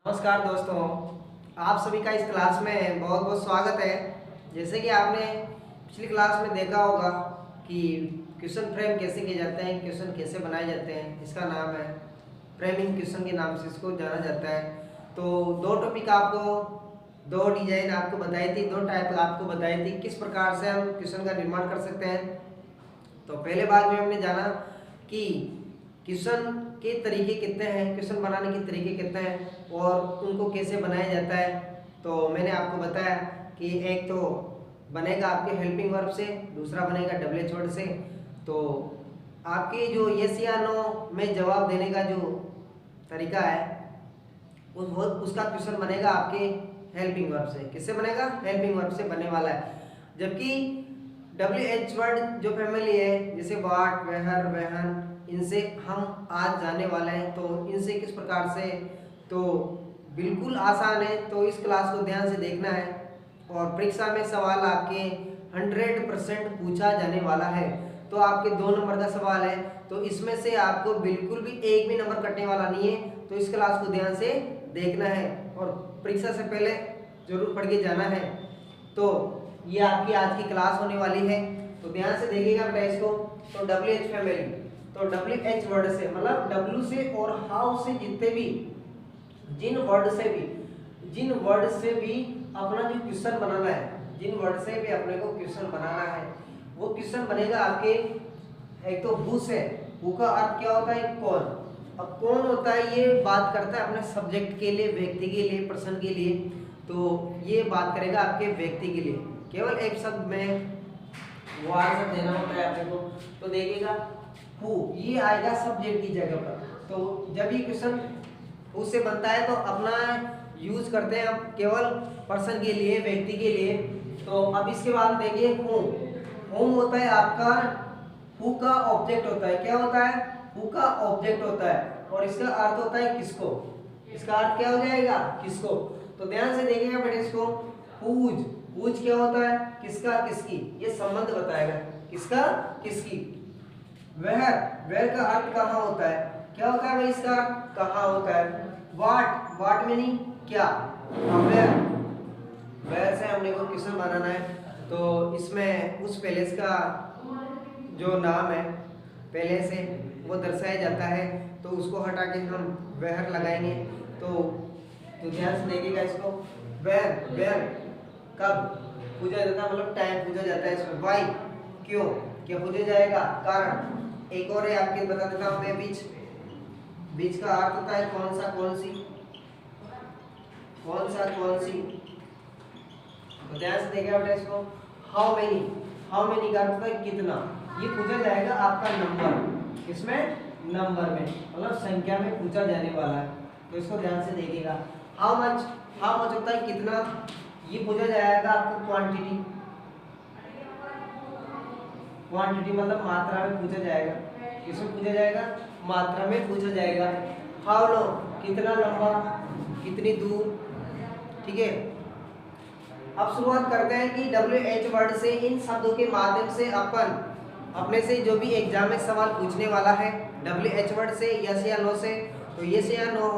नमस्कार दोस्तों, आप सभी का इस क्लास में बहुत बहुत स्वागत है। जैसे कि आपने पिछली क्लास में देखा होगा कि क्वेश्चन फ्रेम कैसे किए जाते हैं, क्वेश्चन कैसे बनाए जाते हैं, इसका नाम है फ्रेमिंग क्वेश्चन के नाम से इसको जाना जाता है। तो दो टॉपिक आपको, दो डिजाइन आपको बताई थी, दो टाइप आपको बताई थी किस प्रकार से हम क्वेश्चन का निर्माण कर सकते हैं। तो पहले भाग में हमने जाना कि क्वेश्चन के तरीके कितने हैं, क्वेश्चन बनाने के तरीके कितने हैं और उनको कैसे बनाया जाता है। तो मैंने आपको बताया कि एक तो बनेगा आपके हेल्पिंग वर्ब से, दूसरा बनेगा डब्ल्यूएच वर्ड से। तो आपके जो यस या नो में जवाब देने का जो तरीका है उसका क्वेश्चन बनेगा आपके हेल्पिंग वर्ब से। किससे बनेगा? हेल्पिंग वर्ब से बनने वाला है। जबकि डब्ल्यूएच वर्ड जो फैमिली है, जैसे वाट, वेहर, वेहन, इनसे हम आज जाने वाले हैं। तो इनसे किस प्रकार से, तो बिल्कुल आसान है। तो इस क्लास को ध्यान से देखना है और परीक्षा में सवाल आपके 100% पूछा जाने वाला है। तो आपके 2 नंबर का सवाल है, तो इसमें से आपको बिल्कुल भी एक भी नंबर कटने वाला नहीं है। तो इस क्लास को ध्यान से देखना है और परीक्षा से पहले जरूर पढ़ के जाना है। तो ये आपकी आज की क्लास होने वाली है, तो ध्यान से देखिएगा बेटा इसको। तो डब्ल्यूएच फैमिली, तो डब्ल्यूएच वर्ड से मतलब डब्ल्यू से और हाउ से जितने भी जिन वर्ड से भी अपना जो क्वेश्चन बनाना है, जिन वर्ड से भी अपने को क्वेश्चन बनाना है, वो क्वेश्चन बनेगा आपके। एक तो हु से, हु का अर्थ क्या होता है? कौन। अब कौन होता है, ये बात करता है अपने सब्जेक्ट के लिए, व्यक्ति के लिए, पर्सन के लिए। तो ये बात करेगा आपके व्यक्ति के लिए। केवल एक शब्द में वो आंसर देना होता है अपने को। तो देखिएगा हु, ये आएगा सब्जेक्ट की जगह पर। तो जब ये क्वेश्चन हु से बनता है तो अपना यूज करते हैं हम केवल पर्सन के लिए, व्यक्ति के लिए। तो अब इसके बाद देखिए होम, होम होता है आपका, हु का ऑब्जेक्ट होता है। क्या होता है? हु का ऑब्जेक्ट होता है और इसका अर्थ होता है किसको। इसका अर्थ क्या हो जाएगा? किसको। तो ध्यान से देखिएगा बेटे इसको। हुज, हुज क्या होता है? किसका, किसकी, ये संबंध बताएगा किसका, किसकी। वेयर, वेयर का अर्थ कहाँ होता है? क्या होता है भाई इसका? कहाँ होता है। वाट, वाट मीनिंग क्या। वेयर, वेयर से हमने को क्वेश्चन बनाना है। तो इसमें उस पैलेस का जो नाम है पहले से वो दर्शाया जाता है, तो उसको हटा के हम वेयर लगाएंगे। तो ध्यान से देखिएगा इसको। वेयर, वेयर कब पूजा जाता है, मतलब टाइम पूजा जाता है इसमें। वाई, क्यों, क्या पूजा जाएगा, कारण। एक और है आपके बता देता हूँ मैं, बीच, बीच का अर्थ होता है कौन सा, कौन सी, कौन सा, कौन सी। तो ध्यान से देखिएगा बेटा इसको। हाउ मेनी, हाउ मेनी का अर्थ होता है कितना। ये पूछा जाएगा आपका नंबर, इसमें नंबर में मतलब संख्या में पूछा जाने वाला है। तो इसको ध्यान से देखिएगा। हाउ मच, हाउ मच होता है कितना, ये पूछा जाएगा आपको क्वांटिटी, क्वांटिटी मतलब मात्रा में पूछा जाएगा। किसमें पूछा जाएगा? मात्रा में पूछा जाएगा। हाउ लॉन्ग, कितना लंबा, कितनी दूर। ठीक है, अब शुरुआत करते हैं कि डब्ल्यूएच वर्ड से, इन शब्दों के माध्यम से अपन अपने से जो भी एग्जाम में सवाल पूछने वाला है डब्ल्यूएच वर्ड से, यस या नो से। तो यस या नो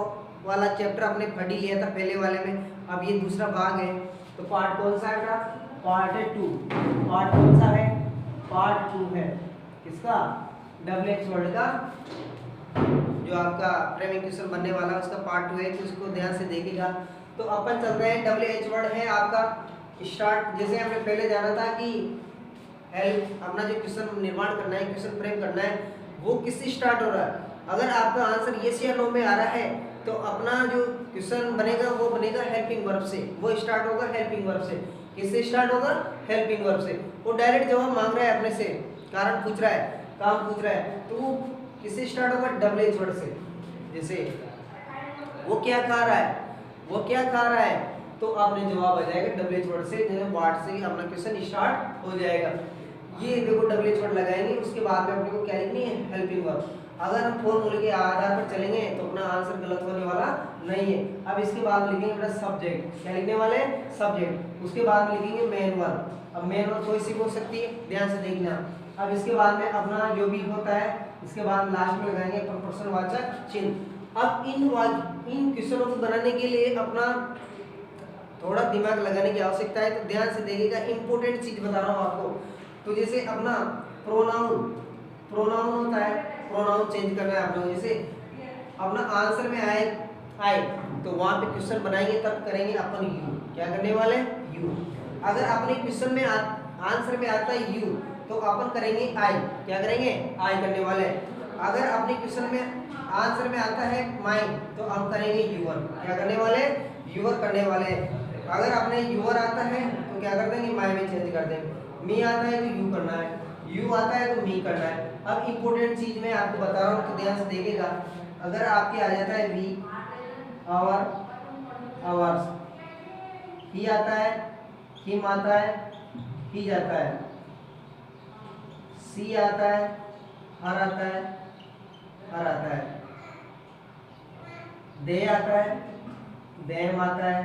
वाला चैप्टर आपने पढ़ ही लिया था पहले वाले में। अब ये दूसरा भाग है। तो पार्ट कौन सा है बेटा? पार्ट 2। पार्ट कौन सा है? पार्ट 2 है। किसका? डब्ल्यूएच वर्ड का, जो आपका फ्रेमिंग क्वेश्चन बनने वाला है उसका पार्ट 2 है। तो उसको ध्यान से देखिएगा। तो अपन चलते हैं, डब्ल्यूएच वर्ड है आपका स्टार्ट। जैसे हमने पहले जाना था कि हेल्प, अपना जो क्वेश्चन निर्माण करना है, क्वेश्चन फ्रेम करना है, वो किससे स्टार्ट हो रहा है। अगर आपका आंसर यस या नो में आ रहा है तो अपना जो क्वेश्चन बनेगा वो बनेगा हेल्पिंग वर्ब से। वो स्टार्ट होगा हेल्पिंग वर्ब से। किससे स्टार्ट होगा? हेल्पिंग वर्ब से। वो डायरेक्ट जवाब मांग रहा है अपने से, कारण पूछ रहा है, काम पूछ रहा है, तो वो किससे स्टार्ट होगा? डब्ल्यूएच वर्ड से। जैसे वो क्या खा रहा है, वो क्या खा रहा है, तो आपने जवाब आ जाएगा डब्ल्यूएच वर्ड से। जैसे वाट से अपना क्वेश्चन स्टार्ट हो जाएगा। ये देखो डब्ल्यूएच वर्ड लगाएंगे, उसके बाद में अपने को क्या लिखनी है? Helping verb. अगर हम फॉर्मूले के आधार पर चलेंगे तो अपना आंसर गलत होने वाला नहीं है। अब इसके बाद लिखेंगे बेटा सब्जेक्ट। क्या लिखने वाले? सब्जेक्ट। उसके बाद में लिखेंगे मेन वर्ब। अब मेन वर्ब कोई सी हो सकती है, ध्यान से देखना। अब इसके बाद में अपना जो भी होता है, इसके बाद लास्ट में लगाएंगे प्रश्नवाचक चिन्ह। अब इन इन क्वेश्चनों को बनाने के लिए अपना थोड़ा दिमाग लगाने की आवश्यकता है, तो ध्यान से देखिएगा। इंपॉर्टेंट चीज बता रहा हूँ आपको। तो जैसे अपना प्रोनाउन प्रोनाउन होता है, प्रोनाउन चेंज करना है आपको। जैसे अपना आंसर में आए तो वहां पे क्वेश्चन बनाएंगे, तब करेंगे अपन यू। क्या करने वाले? यू। अगर अपने क्वेश्चन में आंसर में आता है यू, तो अपन करेंगे आई। क्या करेंगे? आई करने वाले। अगर अपने क्वेश्चन में आंसर में आता है माई, तो हम करेंगे यूअर। क्या करने वाले? यूअर करने वाले। अगर अपने यूअर आता है तो क्या कर देंगे? माई में चेंज कर देंगे। मी आता है तो यू करना है, यू आता है तो मी करना है। अब इंपॉर्टेंट चीज मैं आपको बता रहा हूँ, तो ध्यान से देखिएगा। अगर आपके आ जाता है वी, आवर, आवर्स, ही आता है, हिम आता है, ही जाता है, सी आता है, हर आता है, हर आता है, दे आता है, देम आता है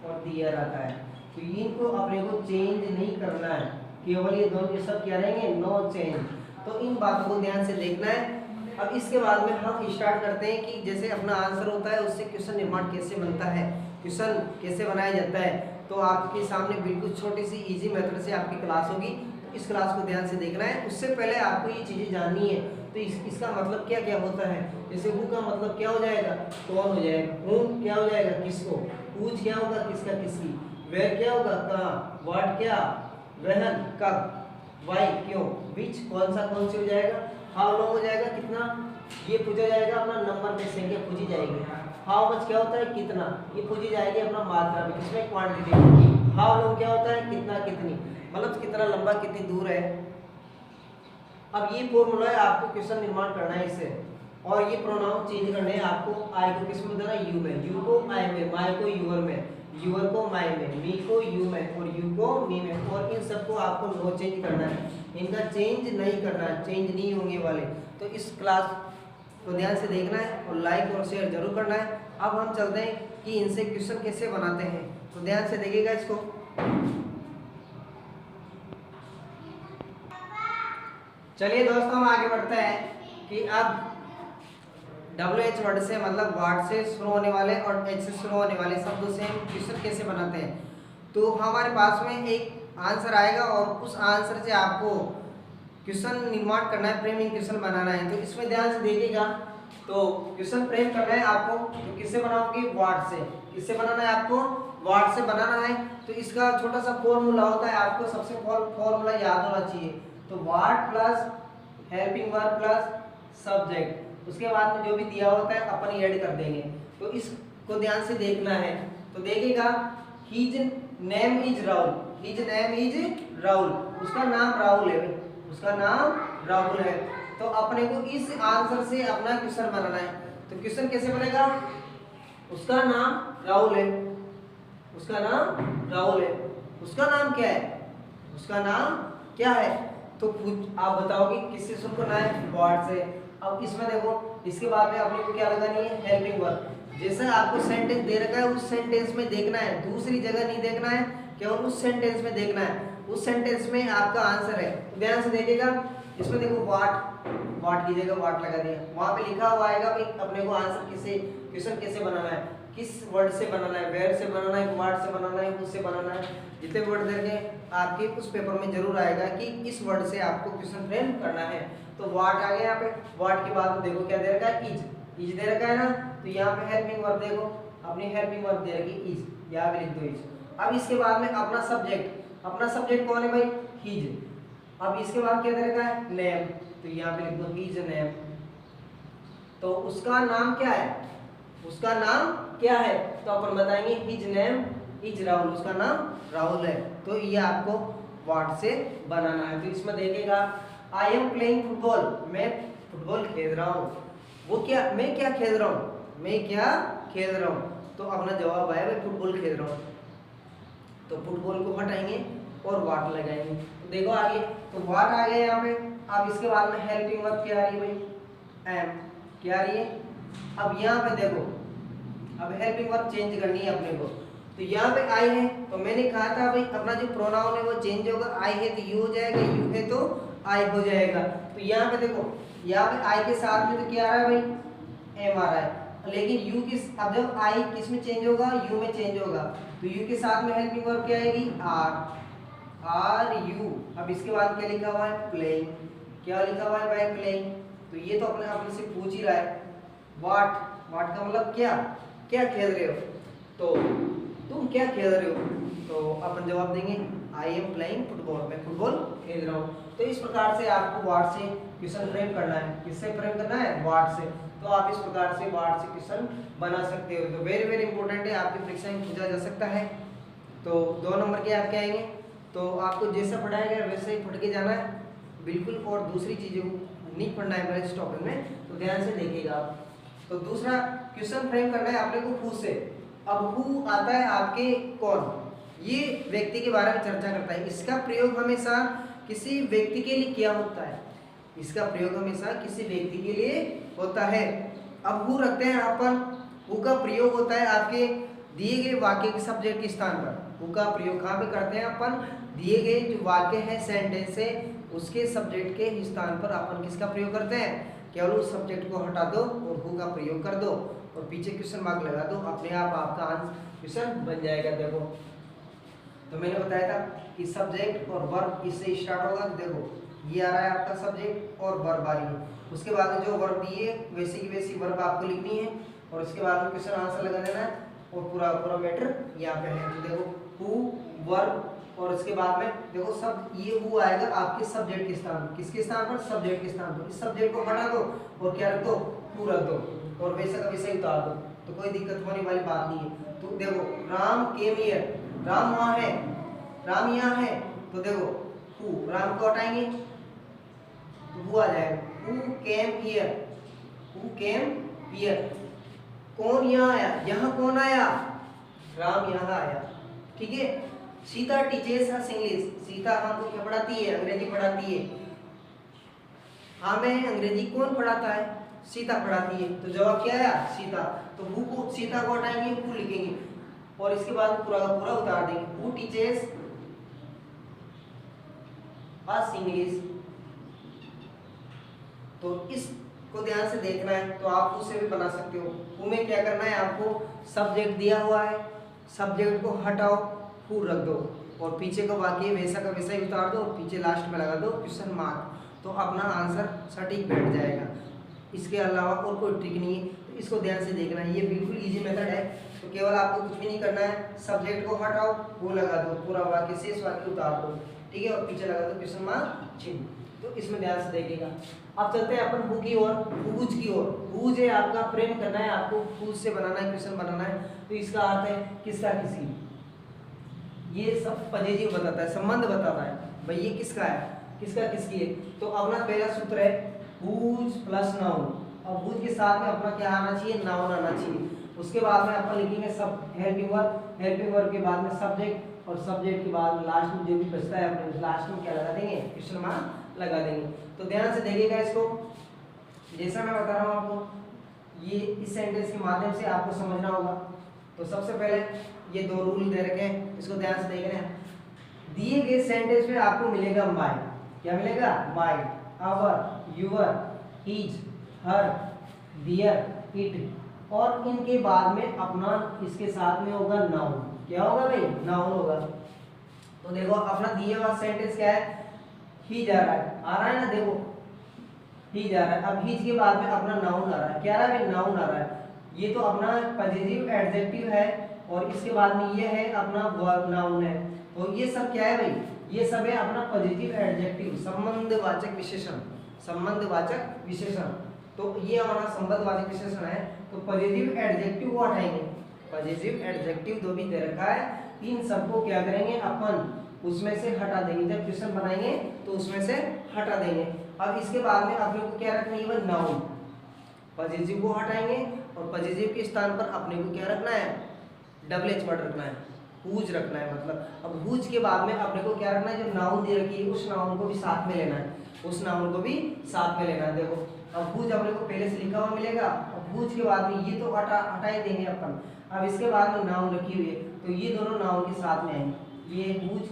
और दियर आता है। तो इनको अपने को चेंज नहीं करना है, केवल ये दोनों के सब क्या रहेंगे? No change. तो इन बातों को ध्यान से देखना है। अब इसके बाद में हम स्टार्ट करते हैं कि जैसे अपना आंसर होता है उससे क्वेश्चन निर्माण कैसे बनता है, क्वेश्चन कैसे बनाया जाता है। तो आपके सामने बिल्कुल छोटी सी इजी मेथड से आपकी क्लास होगी, तो इस क्लास को ध्यान से देखना है। उससे पहले आपको ये चीज़ें जाननी है। तो इसका मतलब क्या क्या होता है। जैसे हु का मतलब क्या हो जाएगा? कौन हो जाएगा। हूँ क्या हो जाएगा? किसको। पूछ क्या होगा? किसका किसकी। वेयर क्या होगा? कहाँ। व्हाट क्या? वहन कब। वाई क्यों। विच कौन सा कौन से हो जाएगा। हाउ लॉन्ग हो जाएगा कितना, ये पूछा जाएगा अपना नंबर में, संख्या पूछी जाएगी। हाउ मच क्या होता है? कितना, ये पूछी जाएगी अपना मात्रा में, किसमें? क्वांटिटी में। हाउ लॉन्ग क्या होता है? कितना कितनी, मतलब कितना लंबा कितनी दूर है। अब ये फॉर्मूला है, आपको क्वेश्चन निर्माण करना है इससे। और ये प्रोनाउन चेंज करने हैं आपको। आई को किस में देना? यू में। यू को आई में, माई को यूअर में, यूअर को माई में, मी को यू में और यू को मी में। और इन सबको आपको नो चेंज करना है, इनका चेंज नहीं करना है, चेंज नहीं होंगे वाले। तो इस क्लास को ध्यान से देखना है और लाइक और शेयर जरूर करना है। अब हम चलते हैं कि इनसे क्वेश्चन कैसे बनाते हैं, तो ध्यान से देखिएगा इसको। चलिए दोस्तों, हम आगे बढ़ते हैं कि अब WH वर्ड से मतलब वार्ड से शुरू होने वाले और H से शुरू होने वाले शब्दों से हम क्वेश्चन कैसे बनाते हैं। तो हमारे पास में एक आंसर आएगा और उस आंसर से आपको क्वेश्चन निर्माण करना है, फ्रेमिंग क्वेश्चन बनाना है। तो इसमें ध्यान से देखिएगा। तो क्वेश्चन फ्रेम करना है आपको, तो किससे बनाओगे? वार्ड से। किससे बनाना है आपको? वार्ड से बनाना है। तो इसका छोटा सा फॉर्मूला होता है, आपको सबसे फॉर्मूला याद होना चाहिए। तो ward plus helping verb plus subject, उसके बाद में जो भी दिया होता है अपन ऐड कर देंगे। तो इसको ध्यान से देखना है। तो देखिएगा, his name is Rahul, his name is Rahul, उसका नाम राहुल है, उसका नाम राहुल है। तो अपने को इस आंसर से अपना क्वेश्चन बनाना है। तो क्वेश्चन कैसे बनेगा? उसका नाम राहुल है, उसका नाम राहुल है, उसका नाम क्या है? उसका नाम क्या है? तो आप बताओगे किससे शुरू करना है? वर्ड से। अब इसमें देखो, इसके बाद में अपने को क्या लगानी है? Helping verb. जैसे आपको सेंटेंस दे रखा है उस सेंटेंस में देखना है, दूसरी जगह नहीं देखना है, केवल उस सेंटेंस में देखना है। उस सेंटेंस में आपका आंसर है। तो ध्यान से देखिएगा, इसमें देखो वाट की जगह वाट लगा दिया, वहां पे लिखा हुआ आएगा भाई अपने को आंसर किसे, क्वेश्चन कैसे बनाना है, किस वर्ड से बनाना है, वेयर से बनाना है, वाट से बनाना है, उससे बनाना है। जितने वर्ड देंगे आपके उस पेपर में जरूर आएगा कि इस वर्ड से आपको क्वेश्चन फ्रेम करना है। तो वाट आ गया यहाँ पे। वाट के बाद में देखो क्या दे रखा है? इज दे रखा है ना। तो यहाँ पे हेल्पिंग वर्ब देखो, अपनी हेल्पिंग वर्ब दे रखी इज, यहाँ पे लिख दो इज। अब इसके बाद में अपना सब्जेक्ट, अपना सब्जेक्ट कौन है भाई? हिज। अब इसके बाद क्या दे रखा है? नेम, तो यहाँ पे लिख दो हिज नेम। तो उसका नाम क्या है? उसका नाम क्या है? तो अपन बताएंगे हिज नेम इज राहुल, उसका नाम राहुल है। तो ये आपको वर्ड से बनाना है। तो इसमें देखिएगा, आई एम प्लेइंग फुटबॉल, मैं फुटबॉल खेल रहा हूँ। वो क्या, मैं क्या खेल रहा हूँ? मैं क्या खेल रहा हूँ? तो अपना जवाब आया मैं फुटबॉल खेल रहा हूँ। तो फुटबॉल को हटाएंगे और वाट लगाएंगे। तो देखो आगे, तो वाट आ गया यहाँ पे। अब इसके बाद में हेल्पिंग वर्ब क्या आ रही है भाई? एम, क्या आ रही है? अब यहाँ पे देखो, अब हेल्पिंग वर्ब चेंज करनी है अपने को। तो यहाँ पे आई है, तो मैंने कहा था भाई अपना जो प्रोनाउन है वो चेंज होगा। आई है तो यू हो जाएगा, यू है तो आई हो जाएगा। तो यहाँ पे देखो, यहाँ पे आई के साथ में तो क्या आ रहा है भाई? एम आ रहा है। लेकिन यू किस, अब जब आई किस में चेंज होगा, यू में चेंज होगा, तो यू के साथ में हेल्पिंग वर्ब क्या आएगी, आर यू। अब इसके बाद क्या लिखा हुआ है, प्लेइंग। क्या लिखा हुआ है भाई, प्लेइंग। तो ये तो अपने से पूछ ही रहा है व्हाट, व्हाट का मतलब क्या, क्या खेल रहे हो, तो तुम क्या खेल रहे हो, तो अपन जवाब देंगे आई एम प्लेइंग फुटबॉल, मैं फुटबॉल खेल रहा हूँ। तो इस प्रकार से आपको व्हाट से क्वेश्चन फ्रेम करना है। किससे फ्रेम करना है, व्हाट से। तो आप इस प्रकार से व्हाट से क्वेश्चन बना सकते हो। तो वेरी वेरी इंपॉर्टेंट है, आपकी परीक्षा में पूछा जा सकता है। तो 2 नंबर के आपके आएंगे, तो आपको जैसा पढ़ाया गया वैसे ही पढ़ के जाना है बिल्कुल, और दूसरी चीज़ों को नहीं पढ़ना है मेरे इस टॉपिक में, तो ध्यान से देखिएगा आप। तो दूसरा क्वेश्चन फ्रेम करना है आपने को हु से। अब हु आता है आपके कौन, ये व्यक्ति के बारे में चर्चा करता है। इसका प्रयोग हमेशा किसी व्यक्ति के लिए क्या होता है, इसका प्रयोग हमेशा किसी व्यक्ति के लिए होता है। अब हु रखते हैं अपन, हु का प्रयोग होता है आपके दिए गए वाक्य के सब्जेक्ट के स्थान पर। हु का प्रयोग कहाँ पे करते हैं अपन, दिए गए जो वाक्य है, सेंटेंस है, उसके सब्जेक्ट के स्थान पर अपन किसका प्रयोग करते हैं, केवल उस सब्जेक्ट को हटा दो और हु का प्रयोग कर दो और पीछे क्वेश्चन मार्क लगा दो, अपने आप आपका आंसर क्वेश्चन बन जाएगा। देखो तो मैंने बताया था कि सब्जेक्ट और वर्ब इससे स्टार्ट होगा। तो देखो ये आ रहा है आपका सब्जेक्ट और वर्ब आ रही है, उसके बाद में जो वर्ब दिए वैसी की वैसी वर्ब आपको लिखनी है और उसके बाद में क्वेश्चन आंसर लगा देना है और पूरा पूरा मैटर यहाँ पे है। तो देखो हु, वर्ब, और उसके बाद में देखो सब ये हु आएगा आपके सब्जेक्ट के स्थान पर। किसके स्थान पर, सब्जेक्ट के स्थान पर। इस सब्जेक्ट को हटा दो और क्या रख दो, हु रख दो और वैसा का वैसा ही उतार दो, तो कोई दिक्कत होने वाली बात नहीं है। तो देखो राम केम हियर, राम वहाँ है, राम यहाँ है, तो देखो हु, राम को हटाएंगे तो हु आ जाएगा। Who came here, who came here, कौन यहाँ आया, यहाँ कौन आया, राम यहाँ आया। ठीक है। सीता टीचर्स हस इंग्लिश, सीता हमको क्या पढ़ाती है, अंग्रेजी पढ़ाती है। हमें अंग्रेजी कौन पढ़ाता है, सीता पढ़ाती है। तो जवाब क्या आया, सीता। तो हु को, सीता को हटाएंगे, हु लिखेंगे और इसके बाद पूरा का पूरा उतार देंगे। Who teachers us English. तो इसको ध्यान से देखना है, तो आप उससे भी बना सकते हो। हु में क्या करना है, आपको सब्जेक्ट दिया हुआ है, सब्जेक्ट को हटाओ, हु रख दो और पीछे का वाक्य वैसा का वैसा ही उतार दो और पीछे लास्ट में लगा दो क्वेश्चन मार्क, तो अपना आंसर सटीक बैठ जाएगा। इसके अलावा और कोई ट्रिक नहीं है, तो इसको ध्यान से देखना है। ये बिल्कुल इजी मेथड है। तो केवल आपको कुछ भी नहीं करना है, सब्जेक्ट को हटाओ, वो लगा दो, पूरा वाक्य शेष वाक्य उतार दो, ठीक है, और पीछे लगा दो क्वेश्चन मार्क चिन्ह। तो इसमें ध्यान से देखिएगा। अब चलते हैं अपन हु की ओर, हुज की ओर। हुज है आपका फ्रेम करना है, आपको हुज से बनाना है, क्वेश्चन बनाना है। तो इसका अर्थ है किसका किसी, ये सब पजेजिव बताता है, संबंध बताता है भाई ये किसका है, किसका किसकी है। तो अपना पहला सूत्र है हुज प्लस नाउन। अब हुज के साथ में अपना क्या आना चाहिए, नाउन आना चाहिए। उसके बाद में अपन लिखेंगे सब हेल्पिंग वर्ब, हेल्पिंग वर्ब के बाद में सब्जेक्ट और सब्जेक्ट के बाद लास्ट में जो भी बचता है अपने लास्ट में क्या लगा देंगे, क्वेश्चन मार्क लगा देंगे। तो ध्यान से देखिएगा इसको, जैसा मैं बता रहा हूँ आपको, ये इस सेंटेंस के माध्यम से आपको समझना होगा। तो सबसे पहले ये 2 रूल दे रखे हैं, इसको ध्यान से देख रहे हैं। दिए गए सेंटेंस में आपको मिलेगा माय, क्या मिलेगा, my, our, your, his, her, their, it, और इनके बाद में अपना इसके साथ में होगा नाउन। क्या होगा भाई, नाउन होगा। तो देखो अपना दिया हुआ सेंटेंस क्या है, ही जा रहा है, आ रहा है ना, देखो ही जा रहा है। अब हिज के बाद में अपना नाउन आ रहा है, क्या आ रहा है, नाउन आ रहा है। ये तो अपना पॉजिटिव एडजेक्टिव है और इसके बाद में ये है अपना वर्ब नाउन है। तो ये सब क्या है भाई, ये सब है अपना पॉजिटिव एडजेक्टिव, संबंधवाचक विशेषण, संबंधवाचक विशेषण। तो ये हमारा संबंधवाचक विशेषण है। तो पॉजिटिव एडजेक्टिव को हटाएंगे, पॉजिटिव एडजेक्टिव जो भी दे रखा है, इन सबको क्या करेंगे अपन, उसमें से हटा देंगे। जब क्वेश्चन बनाएंगे तो उसमें से हटा देंगे। अब इसके बाद में अपने को क्या रखना है, नाउन, पॉजिटिव को हटाएंगे और पॉजिटिव के स्थान पर अपने को क्या रखना है, डबल एच वर्ड रखना है, हुज रखना है। मतलब अब हुज के बाद में अपने को क्या रखना है, जो नाउन दे रखी है उस नाउन को भी साथ में लेना है, उस नाउन को भी साथ में लेना है। देखो अब हुज अपने को पहले से लिखा हुआ मिलेगा, अब हुज के बाद में ये तो हटा ही देंगे अपन। अब इसके बाद में नाउन रखी हुई है, तो ये दोनों नाउन के साथ में आएंगे। ये हुज,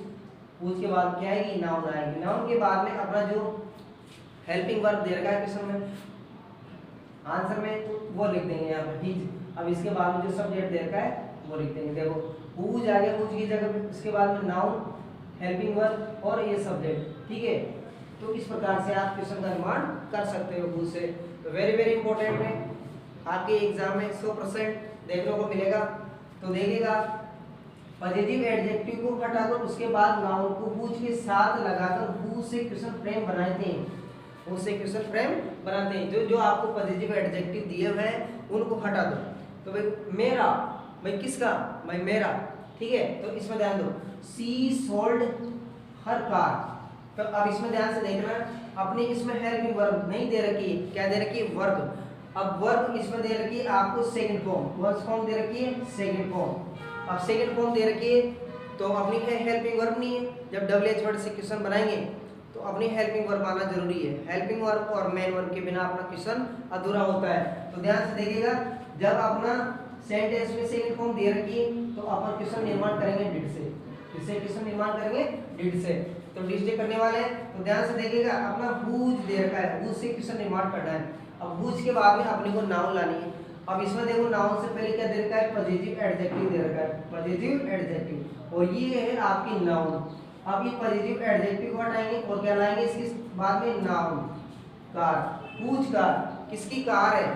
हुज के बाद क्या आएगी, नाउन आएगी। नाउन के बाद में अपना जो हेल्पिंग वर्ब दे रखा है क्वेश्चन में, आंसर में वो लिख देंगे यहाँ पर हीज। अब इसके बाद में जो सब्जेक्ट दे रखा है वो लिख देंगे। देखो हुज आ गया, हुज की जगह पे इसके बाद में नाउन, हेल्पिंग वर्ब और ये सब्जेक्ट, ठीक है। तो इस प्रकार से आप क्वेश्चन का निर्माण कर सकते हो हुज से। तो वेरी वेरी इंपॉर्टेंट है, आपके एग्जाम में 100% देखने को मिलेगा। तो देखिएगा पॉजिटिव एडजेक्टिव को हटाकर उसके बाद नाउन को हुज के साथ लगाकर हुज से क्वेश्चन फ्रेम बनाते हैं, उससे क्वेश्चन फ्रेम बनाते हैं। जो जो आपको पॉजिटिव एडजेक्टिव दिए हुए हैं उनको हटा दो। तो भाई मेरा, भाई किसका, भाई मेरा, ठीक है। तो इसमें ध्यान दो, सी सोल्ड हर कार। तो अब इसमें ध्यान से देखना, अपनी इसमें हेल्पिंग वर्ब नहीं दे रखी है, क्या दे रखी है, वर्ब। अब वर्ब इसमें दे रखी है आपको सेकंड फॉर्म, फर्स्ट फॉर्म दे रखी है सेकंड फॉर्म। अब सेकंड फॉर्म दे रखी है तो अपनी हेल्पिंग वर्ब नहीं है। जब डबल एच वर्ड से क्वेश्चन बनाएंगे तो अपनी हेल्पिंग वर्ब आना जरूरी है। हेल्पिंग वर्ब और मेन वर्ब के बिना अपना क्वेश्चन अधूरा होता है। तो ध्यान से देखिएगा, जब अपना सेंटेंस में सेकंड फॉर्म दे रखी है तो अपन क्वेश्चन निर्माण करेंगे डिड से। किससे क्वेश्चन निर्माण करेंगे, डिड से। तो डिड से करने वाले हैं, तो ध्यान से देखिएगा अपना हुज दे रखा है, हुज से क्वेश्चन निर्माण करना है। अब हुज के बाद में अपने को नाउन लानी है। अब इसमें देखो नाउन से पहले क्या दे रखा है, पॉजिटिव एडजेक्टिव दे रखा है, पॉजिटिव एडजेक्टिव, और ये है आपकी नाउन। अब ये पॉजिटिव एडजेक्टिव को हटाएंगे और क्या लाएंगे इसके बाद में, नाउन, कार, हुज कार, किसकी कार है।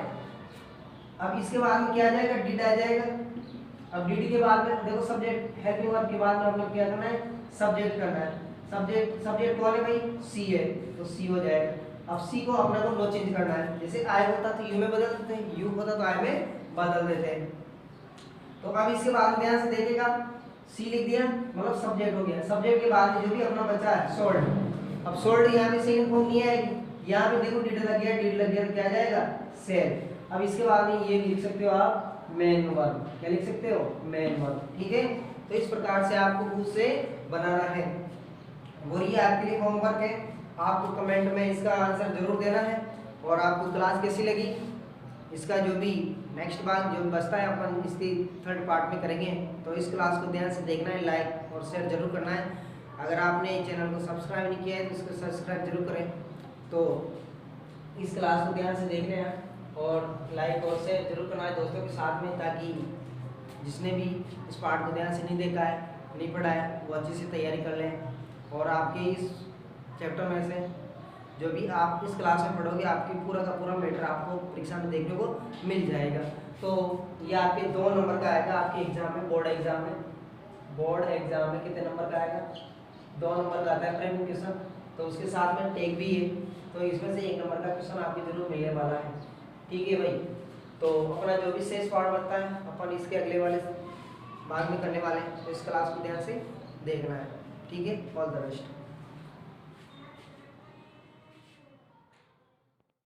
अब इसके बाद में क्या आ जाएगा, डिड आ जाएगा। अब डिड के बाद में देखो सब्जेक्ट, हेल्पिंग वर्ब के बाद में हमने क्या करना है, सब्जेक्ट करना है। सब्जेक्ट कौन है भाई, सी है, तो सी हो जाएगा। अब सी को अपने को नो चेंज करना है। जैसे आई होता तो यू में बदल देते हैं, यू होता तो आई में बदल देते हैं। तो अब इसके बाद ध्यान से देखिएगा, सी लिख दिया मतलब सब्जेक्ट हो गया। सब्जेक्ट के बाद में जो भी अपना बचा है सोल्ड। अब सोल्ड यहाँ पे सेकंड फॉर्म नहीं आएगी, यहाँ पे देखो डिड लग गया, डिड लग गया तो क्या आ जाएगा, सेल। अब इसके बाद में ये लिख सकते हो आप मेन वर्ब, क्या लिख सकते हो, मेन वर्ब, ठीक है। तो इस प्रकार से आपको खुद से बनाना है और ये आपके लिए होमवर्क है। आपको कमेंट में इसका आंसर जरूर देना है। और आपको क्लास कैसी लगी, इसका जो भी नेक्स्ट बार जो बचता है अपन इसकी थर्ड पार्ट में करेंगे। तो इस क्लास को ध्यान से देखना है, लाइक और शेयर जरूर करना है। अगर आपने चैनल को सब्सक्राइब नहीं किया है तो इसको सब्सक्राइब जरूर करें। तो इस क्लास को ध्यान से देखना है और लाइक और शेयर जरूर करना है दोस्तों के साथ में, ताकि जिसने भी इस पार्ट को ध्यान से नहीं देखा है, नहीं पढ़ा है, वो अच्छी से तैयारी कर लें। और आपके इस चैप्टर में से जो भी आप इस क्लास में पढ़ोगे आपकी पूरा का पूरा मैटर आपको परीक्षा में देखने को मिल जाएगा। तो ये आपके 2 नंबर का आएगा आपके एग्जाम में, बोर्ड एग्जाम में। बोर्ड एग्जाम में कितने नंबर का आएगा, 2 नंबर का आता है फ्रेम क्वेश्चन। तो उसके साथ में टेक भी है, तो इसमें से 1 नंबर का क्वेश्चन आपको जरूर मिलने वाला है, ठीक है भाई। तो अपना जो भी शेष पार्ट बनता है अपन इसके अगले वाले भाग में करने वाले हैं। तो इस क्लास को ध्यान से देखना है, ठीक है। All the best.